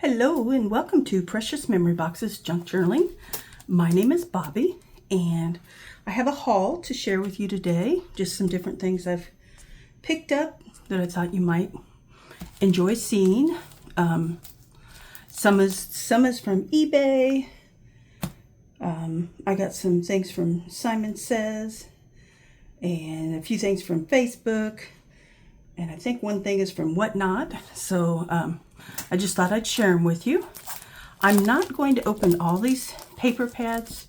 Hello and welcome to Precious Memory Box's Junk Journaling. My name is Bobby and I have a haul to share with you today. Just some different things I've picked up that I thought you might enjoy seeing. Some is from eBay. I got some things from Simon Says and a few things from Facebook. And I think one thing is from Whatnot. So I just thought I'd share them with you. I'm not going to open all these paper pads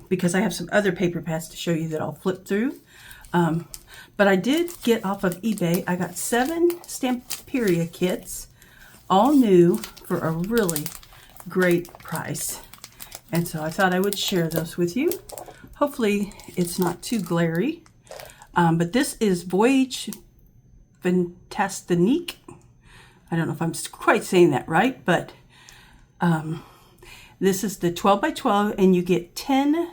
because I have some other paper pads to show you that I'll flip through. But I did get off of eBay. I got 7 Stamperia kits, all new for a really great price. And so I thought I would share those with you. Hopefully it's not too glary. But this is Voyage Fantastique. I don't know if I'm quite saying that right, but this is the 12 by 12 and you get 10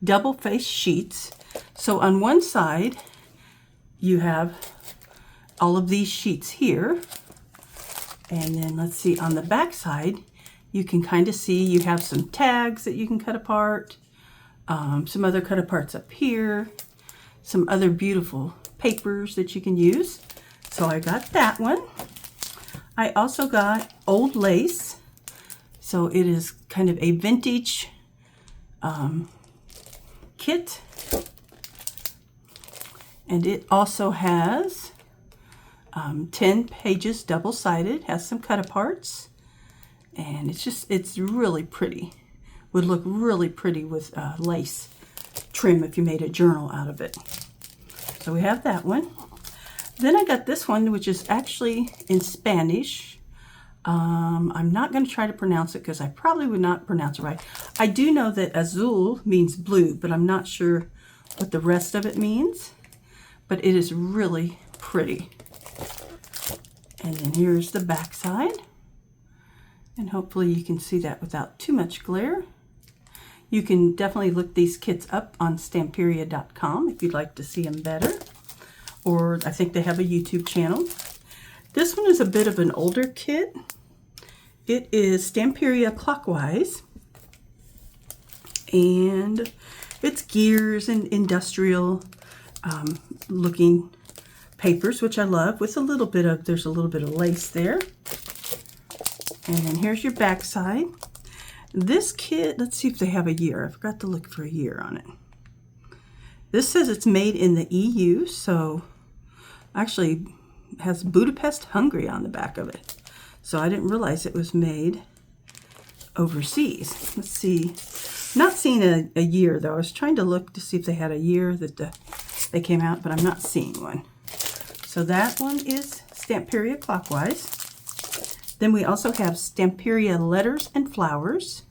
double face sheets. So on one side you have all of these sheets here, and then let's see, on the back side you can kind of see you have some tags that you can cut apart, some other cut aparts up here, some other beautiful papers that you can use. So I got that one. I also got old lace. So it is kind of a vintage kit. And it also has 10 pages double-sided, has some cut aparts. And it's really pretty. Would look really pretty with lace trim if you made a journal out of it. So we have that one. Then I got this one, which is actually in Spanish. I'm not going to try to pronounce it because I probably would not pronounce it right. I do know that azul means blue, but I'm not sure what the rest of it means. But it is really pretty. And then here's the back side. And hopefully you can see that without too much glare. You can definitely look these kits up on Stamperia.com if you'd like to see them better. Or I think they have a YouTube channel. This one is a bit of an older kit. It is Stamperia Clockwise. And it's gears and industrial looking papers, which I love, with there's a little bit of lace there. And then here's your back side. This kit, let's see if they have a year. I forgot to look for a year on it. This says it's made in the EU, so actually has Budapest, Hungary on the back of it. So I didn't realize it was made overseas. Let's see. Not seeing a year though. I was trying to look to see if they had a year that they came out, but I'm not seeing one. So that one is Stamperia Clockwise. Then we also have Stamperia Letters and Flowers.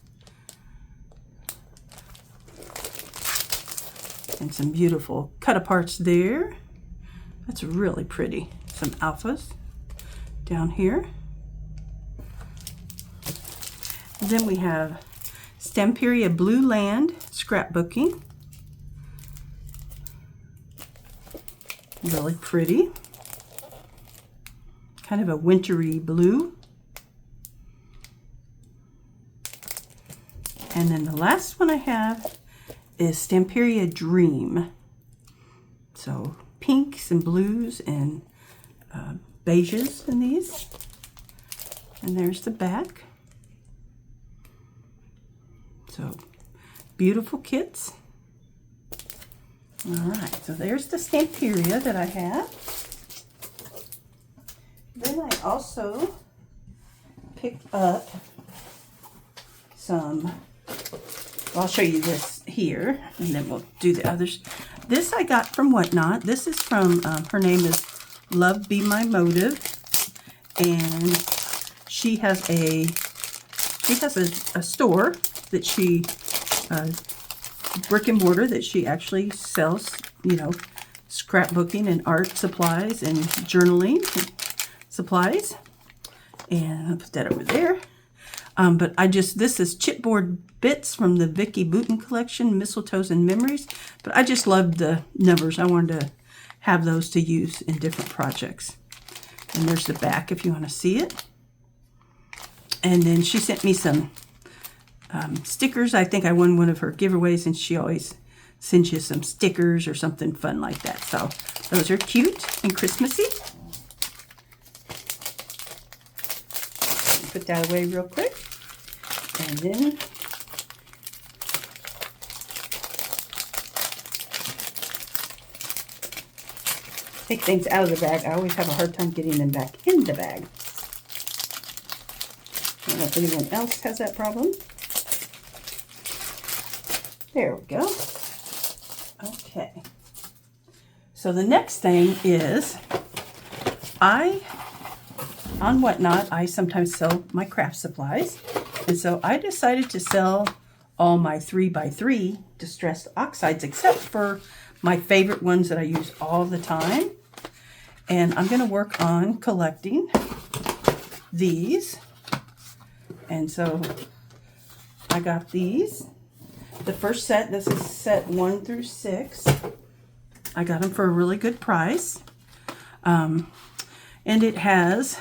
And some beautiful cut aparts there. That's really pretty. Some alphas down here. Then we have Stamperia Blue Land Scrapbooking. Really pretty. Kind of a wintry blue. And then the last one I have is Stamperia Dream. So pinks and blues and beiges in these. And there's the back. So beautiful kits. All right, so there's the Stamperia that I have. Then I also picked up some, well, I'll show you this here, and then we'll do the others. This I got from Whatnot. This is from, her name is Love Be My Motive, and she has a store that she, brick and mortar, that she actually sells, you know, scrapbooking and art supplies and journaling supplies. And I'll put that over there. But this is chipboard bits from the Vicky Bouton collection, Mistletoes and Memories. But I just loved the numbers. I wanted to have those to use in different projects. And there's the back if you want to see it. And then she sent me some stickers. I think I won one of her giveaways, and she always sends you some stickers or something fun like that. So those are cute and Christmassy. Put that away real quick. And then take things out of the bag. I always have a hard time getting them back in the bag. I don't know if anyone else has that problem. There we go. Okay. So the next thing is, on Whatnot, I sometimes sell my craft supplies. And so I decided to sell all my 3x3 distressed oxides, except for my favorite ones that I use all the time. And I'm going to work on collecting these. And so I got these. The first set, this is set 1 through 6. I got them for a really good price. And it has,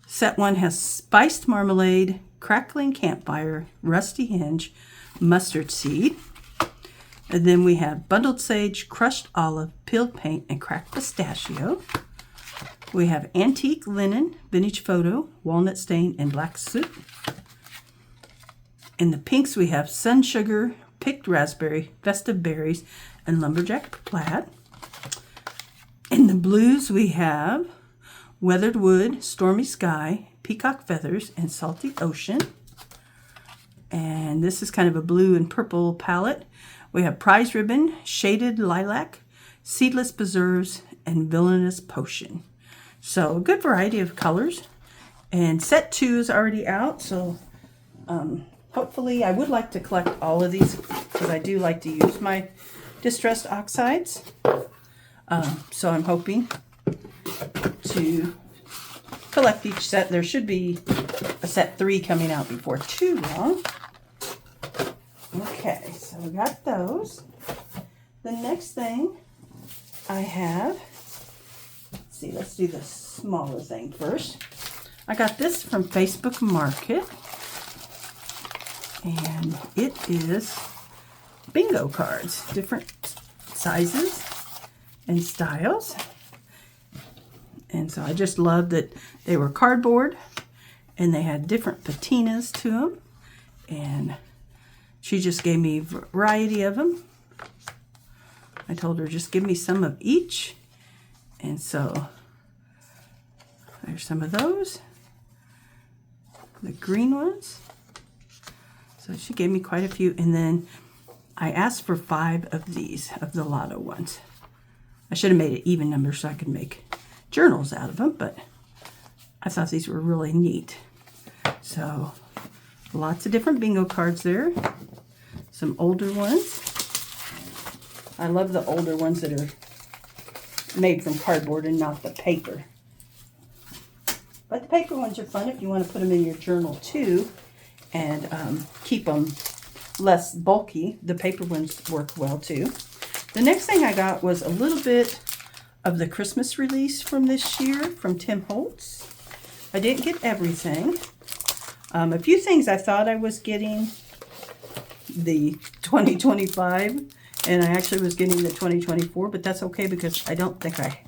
set 1 has spiced marmalade, crackling campfire, rusty hinge, mustard seed. And then we have bundled sage, crushed olive, peeled paint, and cracked pistachio. We have antique linen, vintage photo, walnut stain, and black soot. In the pinks, we have sun sugar, picked raspberry, festive berries, and lumberjack plaid. In the blues, we have weathered wood, stormy sky, peacock feathers, and salty ocean. And this is kind of a blue and purple palette. We have prize ribbon, shaded lilac, seedless preserves, and villainous potion. So a good variety of colors. And set 2 is already out, so hopefully I would like to collect all of these because I do like to use my distressed oxides. So I'm hoping to collect each set. There should be a set 3 coming out before too long. Okay, so we got those. The next thing I have, let's see, let's do the smaller thing first. I got this from Facebook Market, and it is bingo cards, different sizes and styles. And so I just love that they were cardboard and they had different patinas to them. And she just gave me a variety of them. I told her just give me some of each. And so there's some of those. The green ones. So she gave me quite a few. And then I asked for 5 of these, of the Lotto ones. I should have made it even number so I could make journals out of them, but I thought these were really neat. So lots of different bingo cards there. Some older ones. I love the older ones that are made from cardboard and not the paper. But the paper ones are fun if you want to put them in your journal too and keep them less bulky. The paper ones work well too. The next thing I got was a little bit of the Christmas release from this year from Tim Holtz. I didn't get everything. A few things I thought I was getting the 2025, and I actually was getting the 2024, but that's okay because I don't think I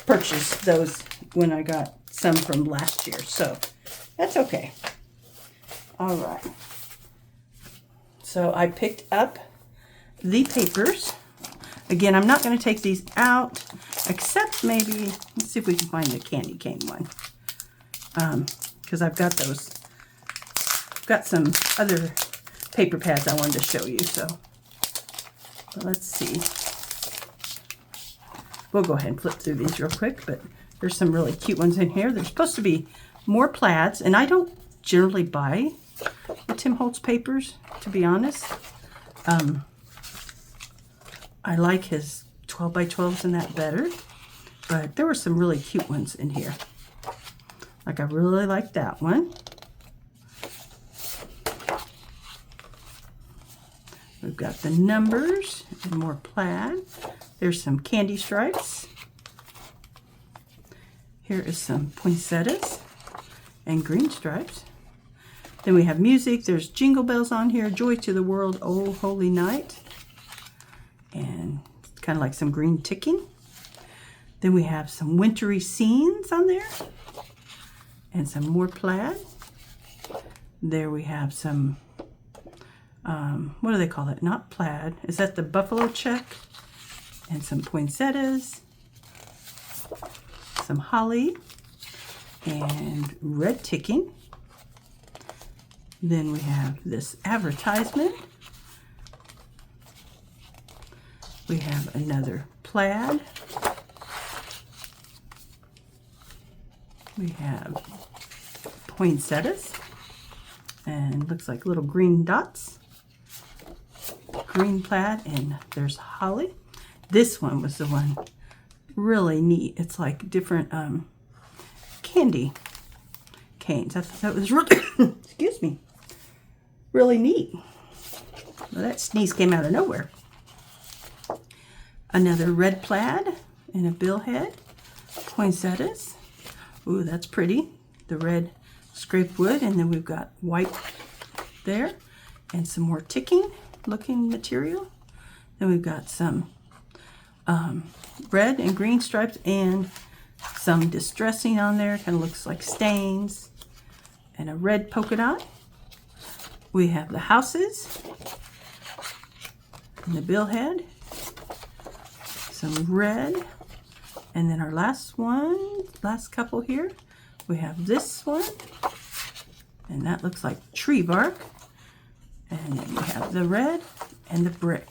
purchased those when I got some from last year, so that's okay. All right. So I picked up the papers. Again, I'm not going to take these out, except maybe, let's see if we can find the candy cane one. Because I've got those. I've got some other paper pads I wanted to show you, so let's see. We'll go ahead and flip through these real quick, but there's some really cute ones in here. There's supposed to be more plaids, and I don't generally buy the Tim Holtz papers, to be honest. I like his 12 by 12s and that better, but there were some really cute ones in here. Like I really like that one. We've got the numbers and more plaid. There's some candy stripes. Here is some poinsettias and green stripes. Then we have music. There's jingle bells on here. Joy to the world, oh holy night. And kind of like some green ticking. Then we have some wintry scenes on there. And some more plaid. There we have some, what do they call it? Not plaid. Is that the buffalo check? And some poinsettias. Some holly. And red ticking. Then we have this advertisement. We have another plaid. We have poinsettias. And looks like little green dots. Green plaid, and there's holly. This one was the one really neat. It's like different candy canes. I thought that was really, excuse me, really neat. Well, that sneeze came out of nowhere. Another red plaid and a billhead. Poinsettias. Ooh, that's pretty. The red scraped wood, and then we've got white there, and some more ticking looking material. Then we've got some red and green stripes and some distressing on there. Kind of looks like stains, and a red polka dot. We have the houses and the billhead, some red, and then our last couple here, we have this one, and that looks like tree bark, and then we have the red and the brick.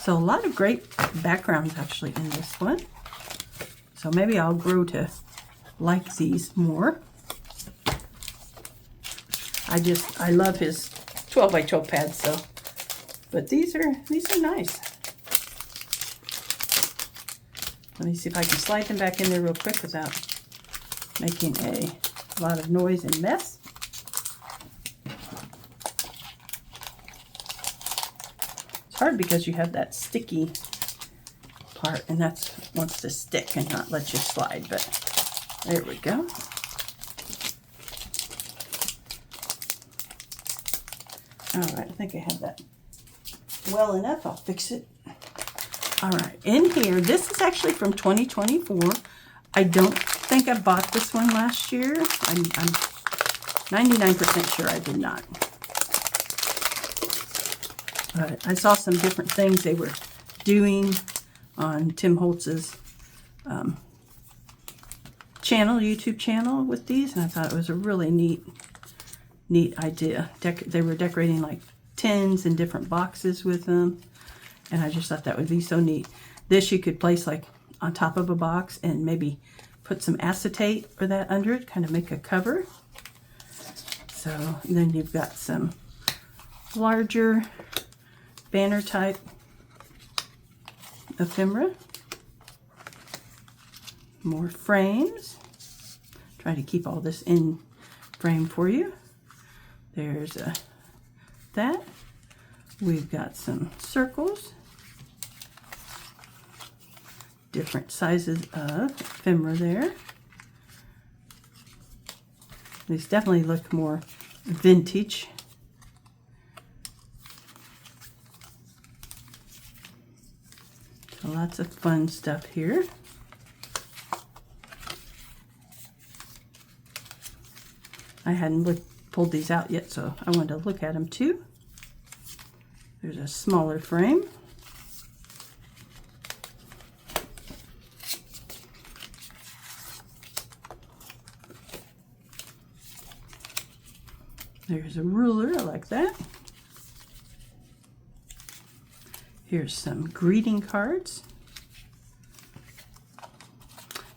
So a lot of great backgrounds actually in this one. So maybe I'll grow to like these more. I love his 12 by 12 pads, so, but these are nice. Let me see if I can slide them back in there real quick without making a lot of noise and mess. It's hard because you have that sticky part, and that wants to stick and not let you slide, but there we go. All right, I think I have that well enough. I'll fix it. All right, in here, this is actually from 2024. I don't think I bought this one last year. I'm 99% sure I did not. But I saw some different things they were doing on Tim Holtz's channel, YouTube channel with these, and I thought it was a really neat idea. They were decorating like tins and different boxes with them, and I just thought that would be so neat. This you could place like on top of a box and maybe put some acetate or that under it, kind of make a cover. So then you've got some larger banner type ephemera. More frames. Try to keep all this in frame for you. There's that. We've got some circles. Different sizes of ephemera there. These definitely look more vintage. So lots of fun stuff here. I hadn't pulled these out yet, so I wanted to look at them too. There's a smaller frame. There's a ruler, I like that. Here's some greeting cards.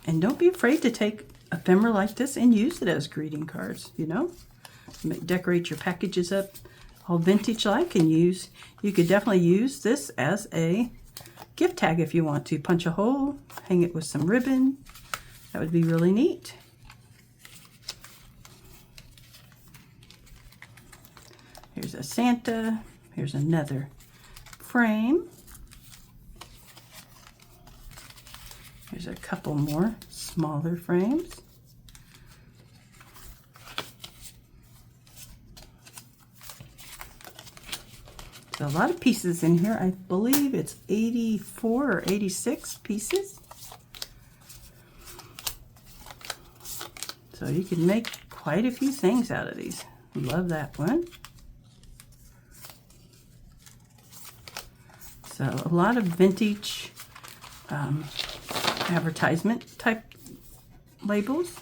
And don't be afraid to take ephemera like this and use it as greeting cards, you know. Decorate your packages up all vintage-like, and you could definitely use this as a gift tag if you want to. Punch a hole, hang it with some ribbon. That would be really neat. Here's a Santa. Here's another frame. Here's a couple more smaller frames. So a lot of pieces in here. I believe it's 84 or 86 pieces. So you can make quite a few things out of these. Love that one. So a lot of vintage advertisement type labels,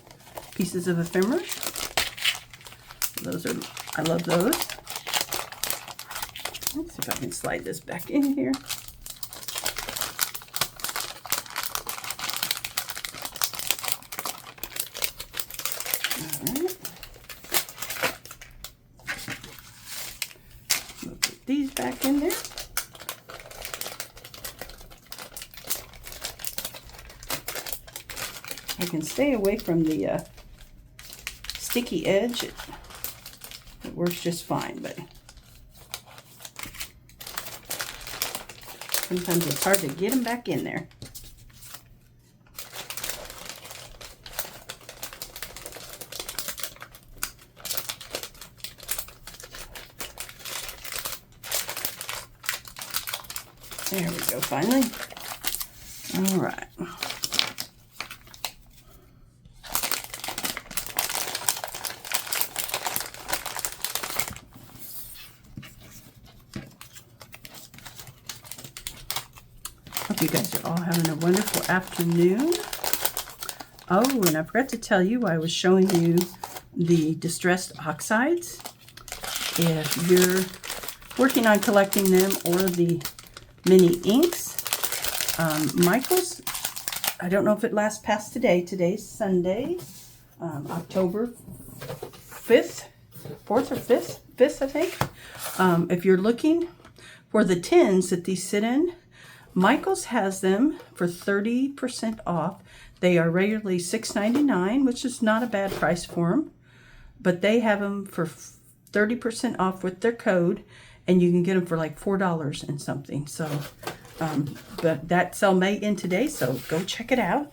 pieces of ephemera. Those are, I love those. Let's see if I can slide this back in here. All right. We'll put these back in there. I can stay away from the sticky edge. It works just fine, but sometimes it's hard to get them back in there. There we go, finally. All right. Hope you guys are all having a wonderful afternoon. Oh, and I forgot to tell you, I was showing you the distressed oxides. If you're working on collecting them, or the mini inks, Michael's, I don't know if it lasts past today. Today's Sunday, October 5th, 4th or 5th, I think. If you're looking for the tins that these sit in, Michael's has them for 30% off. They are regularly $6.99, which is not a bad price for them, but they have them for 30% off with their code, and you can get them for like $4 and something. So, but that sale may end today, so go check it out.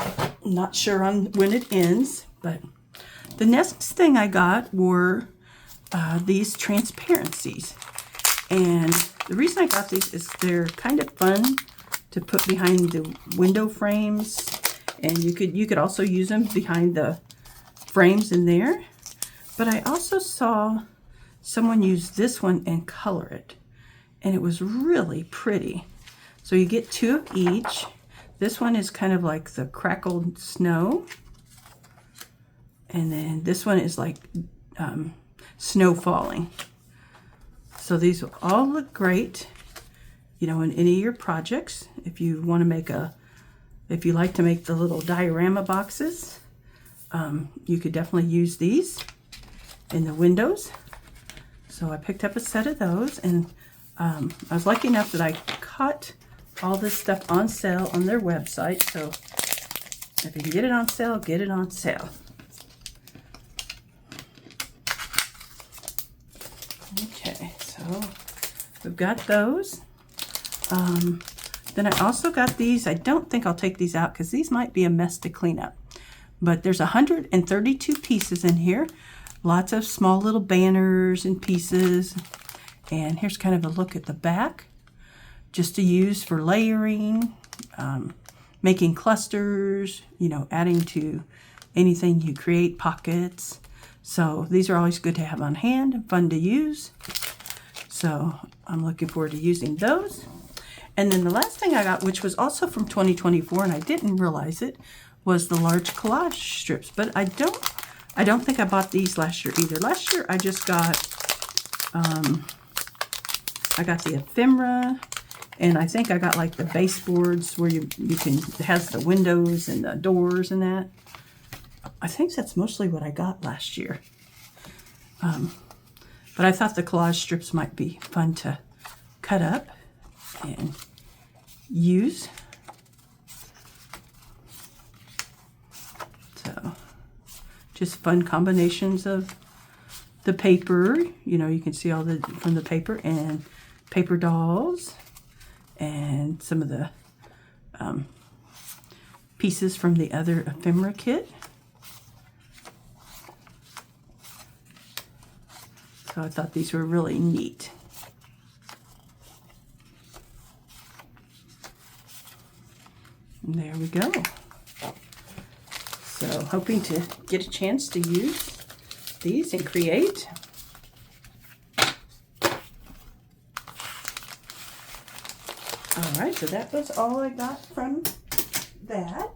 I'm not sure on when it ends, but the next thing I got were these transparencies. And the reason I got these is they're kind of fun to put behind the window frames, and you could also use them behind the frames in there. But I also saw someone use this one and color it, and it was really pretty. So you get 2 of each. This one is kind of like the crackled snow, and then this one is like snow falling. So these will all look great, you know, in any of your projects. If you want to make if you like to make the little diorama boxes, you could definitely use these in the windows. So I picked up a set of those, and I was lucky enough that I caught all this stuff on sale on their website. So if you can get it on sale, get it on sale. Okay, so we've got those. Then I also got these. I don't think I'll take these out because these might be a mess to clean up. But there's 132 pieces in here. Lots of small little banners and pieces. And here's kind of a look at the back, just to use for layering, making clusters, you know, adding to anything you create, pockets. So these are always good to have on hand and fun to use. So I'm looking forward to using those. And then the last thing I got, which was also from 2024, and I didn't realize it, was the large collage strips. But I don't think I bought these last year either. Last year I just got I got the ephemera, and I think I got like the baseboards where you can, it has the windows and the doors and that. I think that's mostly what I got last year. But I thought the collage strips might be fun to cut up and use. So just fun combinations of the paper. You know, you can see all the from the paper, and paper dolls, and some of the pieces from the other ephemera kit. So I thought these were really neat. And there we go. So hoping to get a chance to use these and create. All right, so that was all I got from that.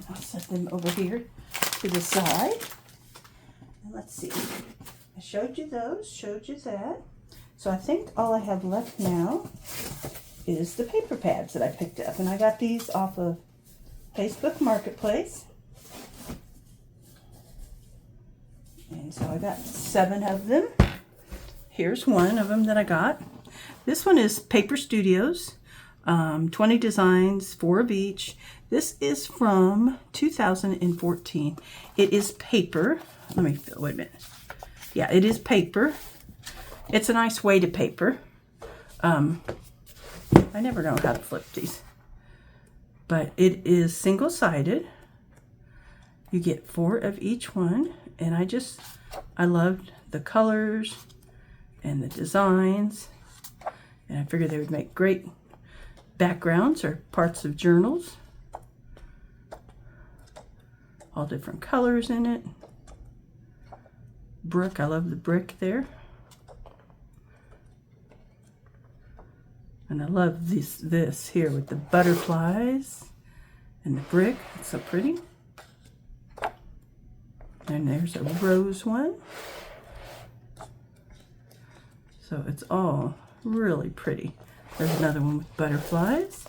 I'll set them over here to the side. And let's see. I showed you those, showed you that. So I think all I have left now is the paper pads that I picked up. And I got these off of Facebook Marketplace. And so I got 7 of them. Here's one of them that I got. This one is Paper Studios, 20 designs, 4 of each. This is from 2014. It is paper. Let me, wait a minute. Yeah, it is paper. It's a nice weighted paper. I never know how to flip these. But it is single-sided. You get 4 of each one. And I loved the colors and the designs. And I figured they would make great backgrounds or parts of journals. All different colors in it. Brick, I love the brick there. And I love this here with the butterflies and the brick. It's so pretty. And there's a rose one. So it's all really pretty. There's another one with butterflies.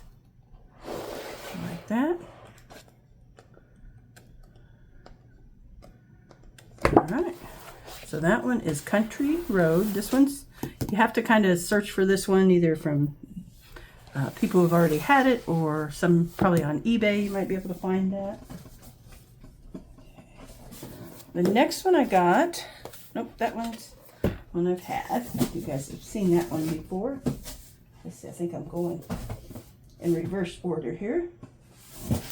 Like that. All right. So that one is Country Road. This one's, you have to kind of search for this one either from people who've already had it or some probably on eBay. You might be able to find that. The next one I got, nope, that one's one I've had. You guys have seen that one before. Let's see, I think I'm going in reverse order here.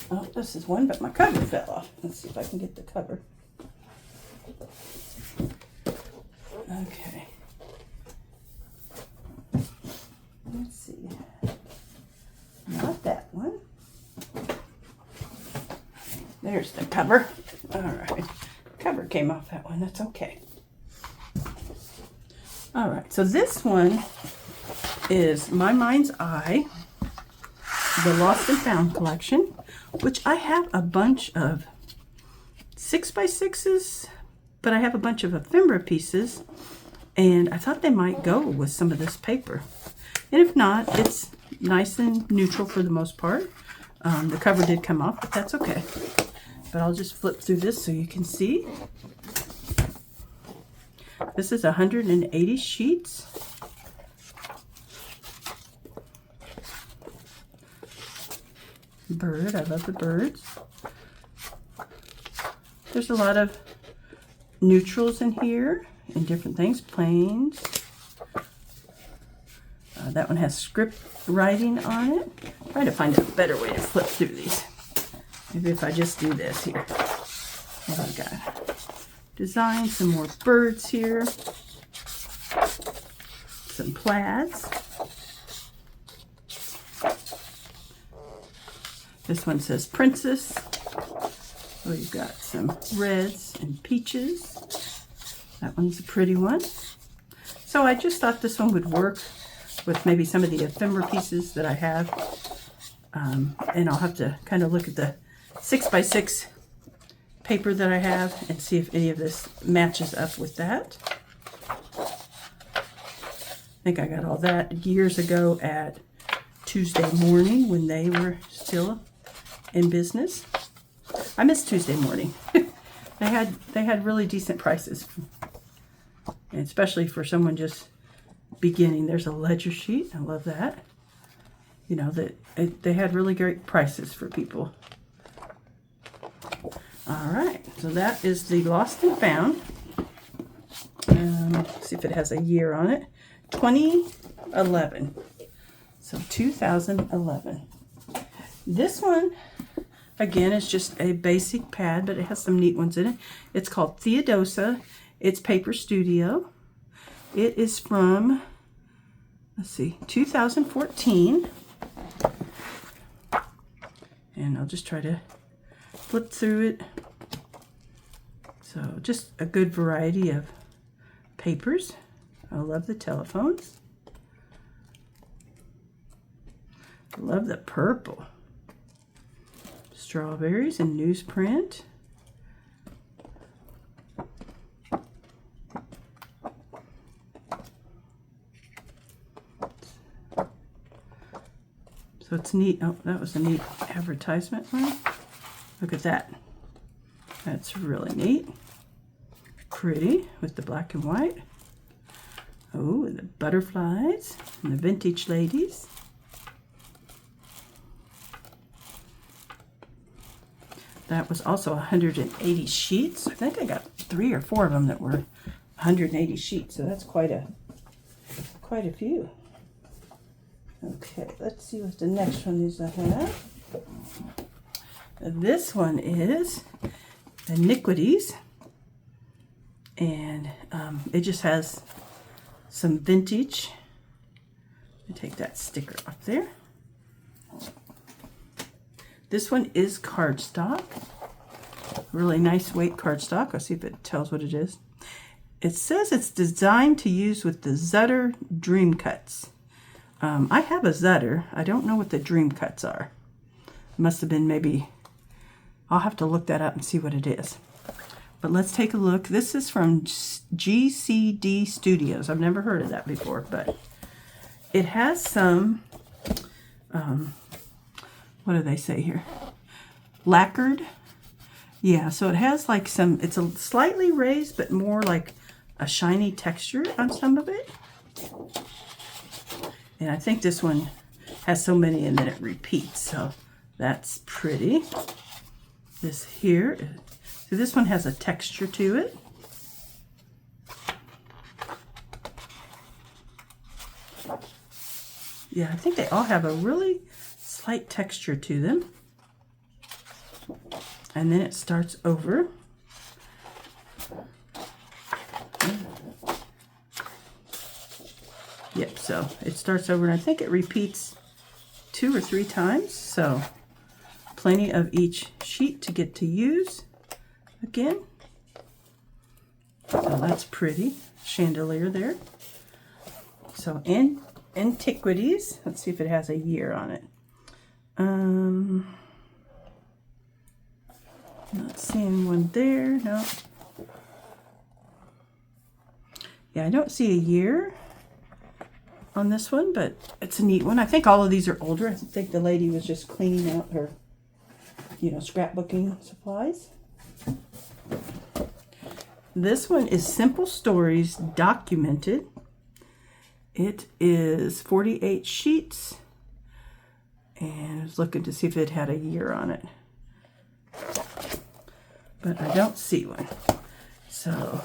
Oh, this is one, but my cover fell off. Let's see if I can get the cover. Okay. Let's see. Not that one. There's the cover. All right. Cover came off that one. That's okay. All right. So this one is My Mind's Eye, the Lost and Found collection, which I have a bunch of 6x6s, but I have a bunch of ephemera pieces, and I thought they might go with some of this paper. And if not, it's nice and neutral for the most part. The cover did come off, but that's okay. But I'll just flip through this so you can see. This is 180 sheets. Bird, I love the birds. There's a lot of neutrals in here and different things, planes. That one has script writing on it. Try to find a better way to flip through these. Maybe if I just do this here. What I've got. Design, some more birds here. Some plaids. This one says Princess. Oh, you've got some reds and peaches. That one's a pretty one. So I just thought this one would work with maybe some of the ephemera pieces that I have. And I'll have to kind of look at the 6x6 paper that I have and see if any of this matches up with that. I think I got all that years ago at Tuesday Morning when they were still in business. I miss Tuesday Morning. They had really decent prices, and especially for someone just beginning. There's a ledger sheet. I love that. You know, that they had really great prices for people. All right, so that is the Lost and Found. Let's see if it has a year on it. 2011. So 2011. This one, again, is just a basic pad, but it has some neat ones in it. It's called Theodosia, It's Paper Studio. It is from, let's see, 2014. And I'll just try to flip through it. So just a good variety of papers. I love the telephones. I love the purple. Strawberries and newsprint. So it's neat. Oh, that was a neat advertisement one. Look at that. That's really neat. Pretty with the black and white. Oh, the butterflies and the vintage ladies. That was also 180 sheets. I think I got 3 or 4 of them that were 180 sheets. So that's quite a few. Okay, let's see what the next one is I have. This one is Iniquities. And it just has some vintage. Let me take that sticker off there. This one is cardstock. Really nice weight cardstock. I'll see if it tells what it is. It says it's designed to use with the Zutter Dream Cuts. I have a Zutter. I don't know what the Dream Cuts are. It must have been maybe, I'll have to look that up and see what it is. But let's take a look. This is from GCD Studios. I've never heard of that before, but it has some, what do they say here? Lacquered. Yeah, so it has like some, it's a slightly raised, but more like a shiny texture on some of it. And I think this one has so many and then it repeats, so that's pretty. This here, so this one has a texture to it. Yeah, I think they all have a really slight texture to them. And then it starts over. Yep, so it starts over, and I think it repeats 2 or 3 times, so plenty of each sheet to get to use again. So that's pretty. Chandelier there. So Antiquities. Let's see if it has a year on it. Not seeing one there. No. Yeah, I don't see a year on this one, but it's a neat one. I think all of these are older. I think the lady was just cleaning out her, scrapbooking supplies. This one is Simple Stories Documented. It is 48 sheets, and I was looking to see if it had a year on it, but I don't see one. So,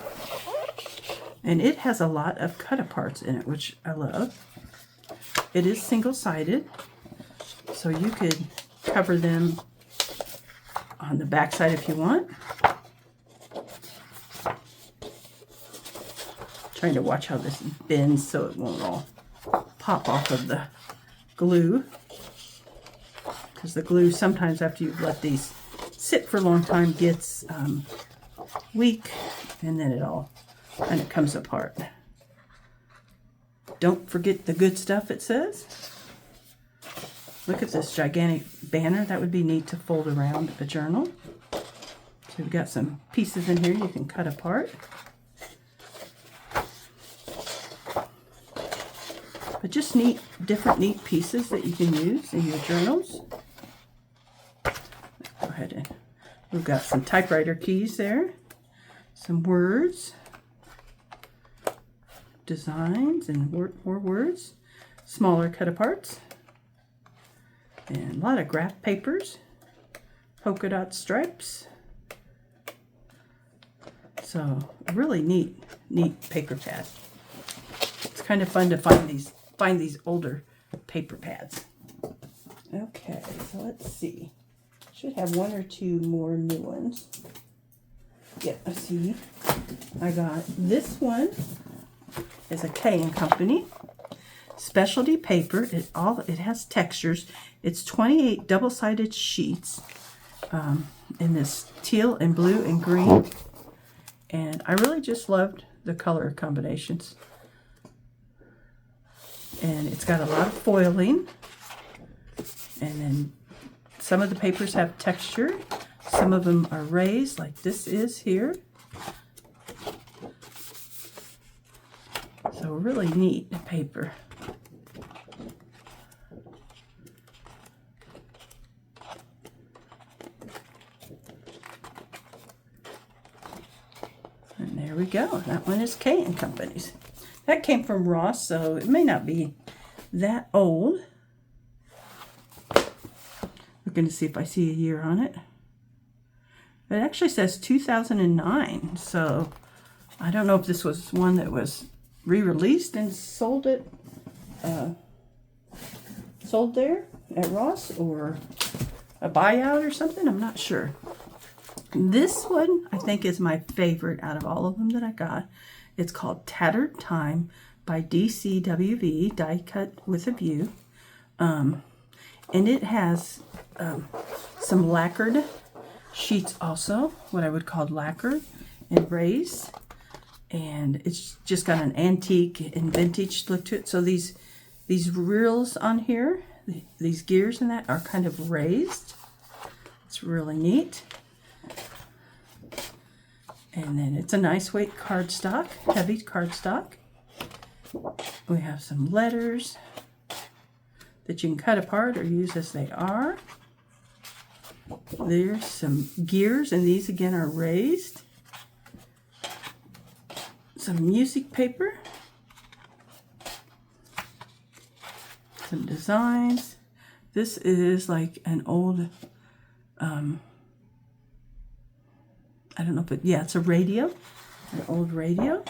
and it has a lot of cut-aparts in it, which I love. It is single-sided, so you could cover them on the back side if you want. Trying to watch how this bends so it won't all pop off of the glue. Because the glue, sometimes after you've let these sit for a long time, gets weak, and then it all kind of comes apart. Don't forget the good stuff, it says. Look at this gigantic banner. That would be neat to fold around a journal. So we've got some pieces in here you can cut apart. But just different neat pieces that you can use in your journals. Go ahead and we've got some typewriter keys there, some words, designs, and more words, smaller cut-aparts, and a lot of graph papers, polka dot stripes. So really neat paper pad. It's kind of fun to find these older paper pads. Okay, so let's see. Should have 1 or 2 more new ones. get a seed. I got this one. Is a K and Company specialty paper. It has textures. It's 28 double-sided sheets in this teal and blue and green. And I really just loved the color combinations. And it's got a lot of foiling. And then some of the papers have texture. Some of them are raised, like this is here. So really neat paper. And there we go. That one is K and Company's. That came from Ross, so it may not be that old. Looking to see if I see a year on it. It actually says 2009, so I don't know if this was one that was re-released and sold there at Ross, or a buyout or something. I'm not sure. This one I think is my favorite out of all of them that I got. It's called Tattered Time by DCWV, Die Cut with a View. And it has some lacquered sheets also, what I would call lacquered and raised. And it's just got an antique and vintage look to it. So these reels on here, these gears and that are kind of raised. It's really neat. And then it's a nice weight cardstock, heavy cardstock. We have some letters that you can cut apart or use as they are. There's some gears, and these again are raised. Some music paper. Some designs. This is like an old, I don't know if it's a radio, an old radio.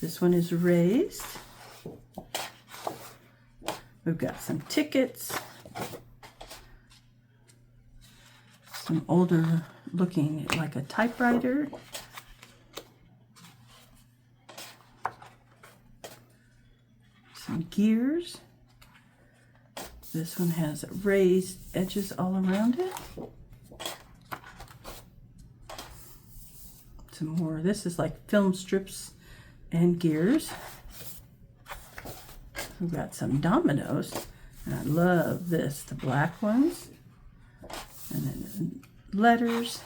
This one is raised. We've got some tickets, some older looking like a typewriter. Some gears. This one has raised edges all around it. Some more. This is like film strips and gears. We've got some dominoes, and I love this, the black ones. And then letters.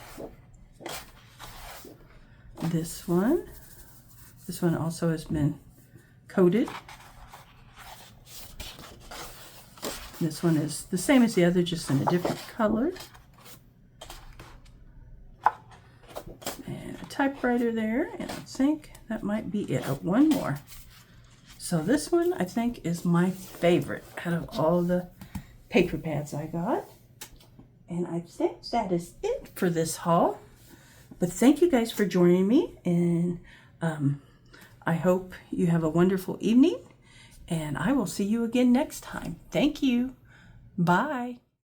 This one also has been coated. This one is the same as the other, just in a different color. And a typewriter there, and I think that might be it. Oh, one more. So this one, I think, is my favorite out of all the paper pads I got. And I think that is it for this haul. But thank you guys for joining me, and I hope you have a wonderful evening. And I will see you again next time. Thank you. Bye.